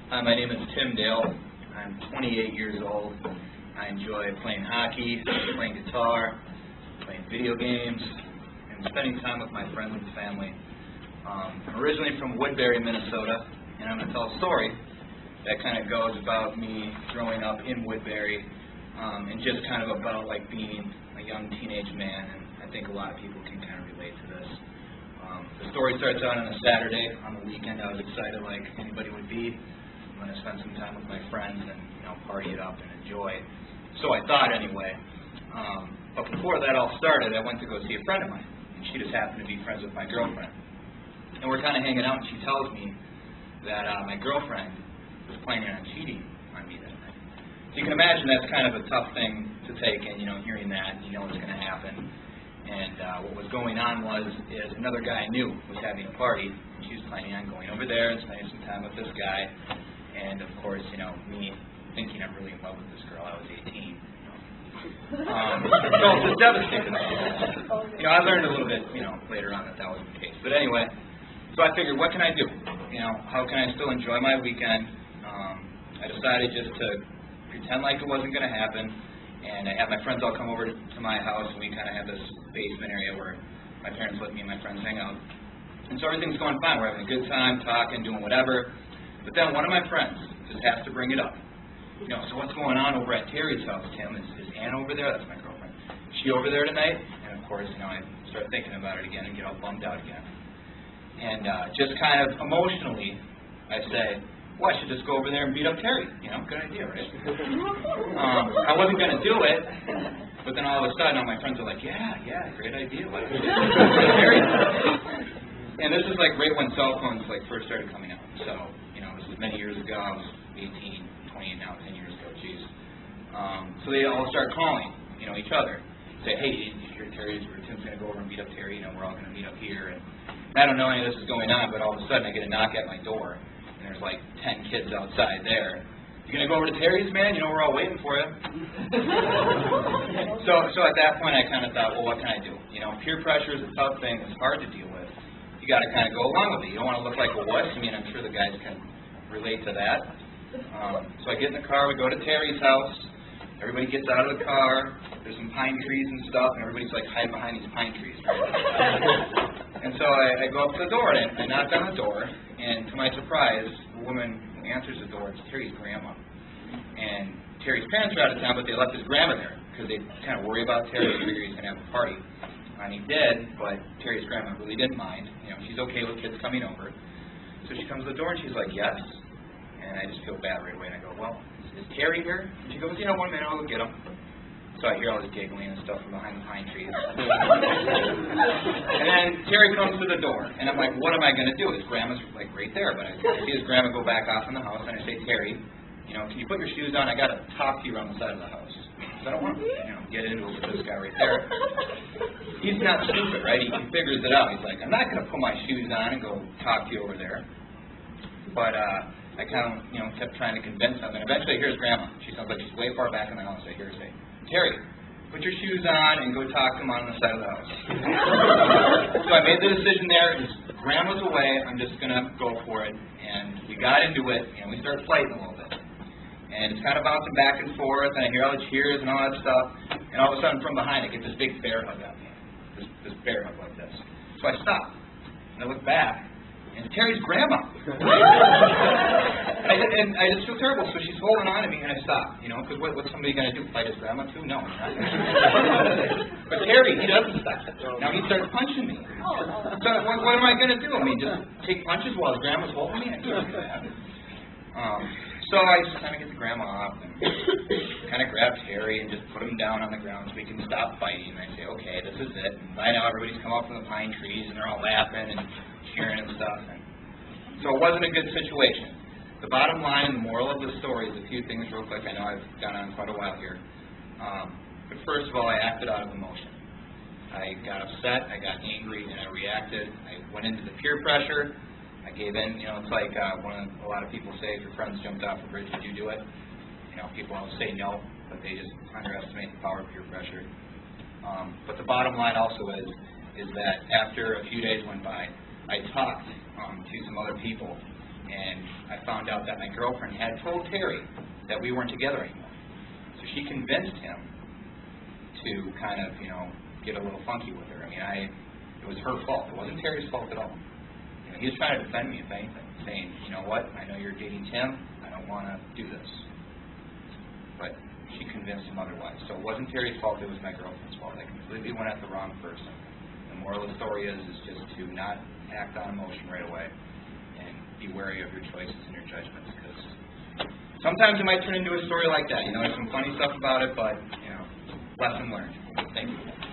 Hi, my name is Tim Dale. I'm 28 years old. I enjoy playing hockey, playing guitar, playing video games, and spending time with my friends and family. I'm originally from Woodbury, Minnesota, and I'm going to tell a story that kind of goes about me growing up in Woodbury, and just kind of about like being a young teenage man, and I think a lot of people can kind of relate to this. The story starts out on a Saturday. On the weekend, I was excited like anybody would be. I'm going to spend some time with my friends and party it up and enjoy. So I thought anyway. But before that all started, I went to go see a friend of mine, and she just happened to be friends with my girlfriend. And we're kind of hanging out, and she tells me that my girlfriend was planning on cheating on me that night. So you can imagine that's kind of a tough thing to take, and hearing that, what's going to happen. And what was going on is another guy I knew was having a party, and she was planning on going over there and spending some time with this guy. And of course, me thinking I'm really in love with this girl. I was 18. So it was devastating. I learned a little bit, later on that was the case. But anyway, so I figured, what can I do? How can I still enjoy my weekend? I decided just to pretend like it wasn't going to happen. And I had my friends all come over to my house, and we kind of have this basement area where my parents let me and my friends hang out. And so everything's going fine. We're having a good time, talking, doing whatever. But then one of my friends just has to bring it up. So what's going on over at Terry's house, Tim? Is Ann over there? That's my girlfriend. Is she over there tonight? And of course, I start thinking about it again and get all bummed out again. And just kind of emotionally, I say, well, I should just go over there and beat up Terry. Good idea, right? I wasn't going to do it, but then all of a sudden, all my friends are like, yeah, great idea. Why don't we just go over to Terry? And this is like right when cell phones first started coming out. So, this was many years ago. I was 18, 20 now, 10 years ago, geez. So they all start calling, each other. Say, hey, did you hear Terry's, or Tim's going to go over and beat up Terry, we're all going to meet up here. And I don't know any of this is going on, but all of a sudden I get a knock at my door. And there's like 10 kids outside there. You gonna go over to Terry's, man? We're all waiting for you. So at that point, I kind of thought, well, what can I do? Peer pressure is a tough thing. It's hard to deal with. You got to kind of go along with it. You don't want to look like a wuss. I'm sure the guys can relate to that. So I get in the car. We go to Terry's house. Everybody gets out of the car. There's some pine trees and stuff, and everybody's hiding behind these pine trees. Right? And so I go up to the door, and I knock on the door. And to my surprise, the woman who answers the door is Terry's grandma. And Terry's parents are out of town, but they left his grandma there because they kind of worry about Terry. They figure he's going to have a party. And he did, but Terry's grandma really didn't mind. She's okay with kids coming over. So she comes to the door, and she's like, yes. And I just feel bad right away. And I go, well, is Terry here? And she goes, 1 minute, I'll go get him. So I hear all this giggling and stuff from behind the pine trees. And then Terry comes to the door, and I'm like, what am I going to do? His grandma's right there, but I see his grandma go back off in the house, and I say, Terry, can you put your shoes on? I got to talk to you around the side of the house. Because I don't want to, get into it with this guy right there. He's not stupid, right? He figures it out. He's like, I'm not going to put my shoes on and go talk to you over there. But I kind of, kept trying to convince him, and eventually I hear his grandma. She sounds like she's way far back in the house. I hear her say, Terry, put your shoes on and go talk to him on the side of the house. So I made the decision there. His grandma's away. I'm just going to go for it. And we got into it, and we started fighting a little bit. And it's kind of bouncing back and forth, and I hear all the cheers and all that stuff. And all of a sudden, from behind, I get this big bear hug on me. This bear hug like this. So I stop, and I look back, and it's Terry's grandma. And I just feel terrible, so she's holding on to me, and I stop, because what's somebody going to do, fight his grandma too? No, not But Terry, he doesn't stop. Now he starts punching me. So what am I going to do? Just take punches while his grandma's holding me? I can't do that. So I just kind of get the grandma off and kind of grab Terry and just put him down on the ground so we can stop fighting. And I say, okay, this is it. And by now everybody's come up from the pine trees, and they're all laughing and cheering and stuff. And so it wasn't a good situation. The bottom line, the moral of the story is a few things real quick. I know I've gone on quite a while here. But first of all, I acted out of emotion. I got upset, I got angry, and I reacted. I went into the peer pressure. I gave in. It's like a lot of people say, if your friends jumped off a bridge, would you do it? People always say no, but they just underestimate the power of peer pressure. But the bottom line also is that after a few days went by, I talked to some other people and I found out that my girlfriend had told Terry that we weren't together anymore. So she convinced him to kind of, get a little funky with her. It was her fault. It wasn't Terry's fault at all. He was trying to defend me, if anything, saying, you know what, I know you're dating Tim, I don't want to do this. But she convinced him otherwise. So it wasn't Terry's fault, it was my girlfriend's fault. I completely went at the wrong person. The moral of the story is just to not act on emotion right away and be wary of your choices and your judgments, because sometimes it might turn into a story like that. There's some funny stuff about it, but, lesson learned. Thank you.